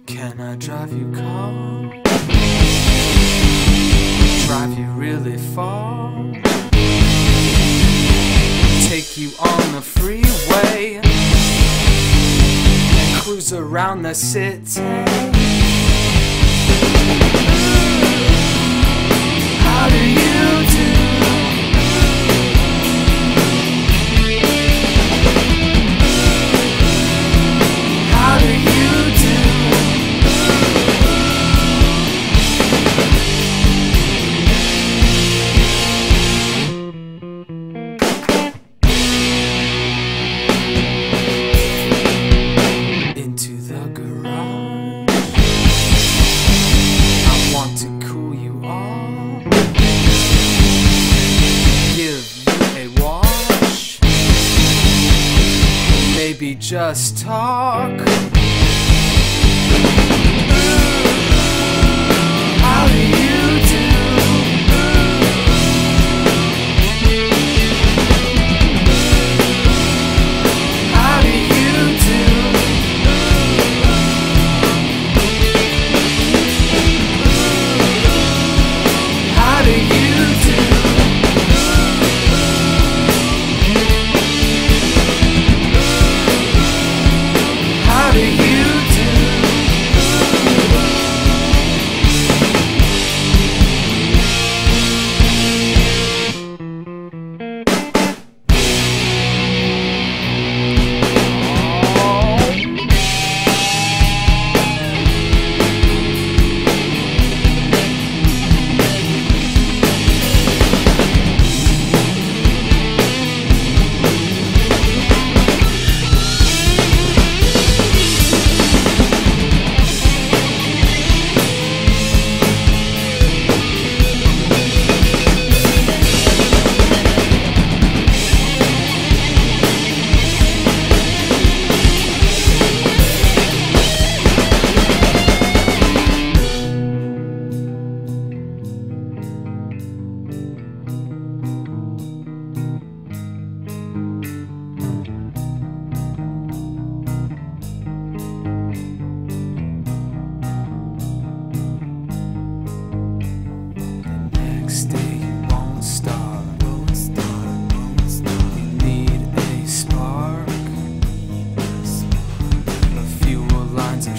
Can I drive you car? Drive you really far? Take you on the freeway and cruise around the city? How do you do? How do you do? Into the garage, I want to cool you off, give you a wash, maybe just talk. How do you do? How do you do? How do you do? How do you do? Next day you won't start. You need a spark, a few lines of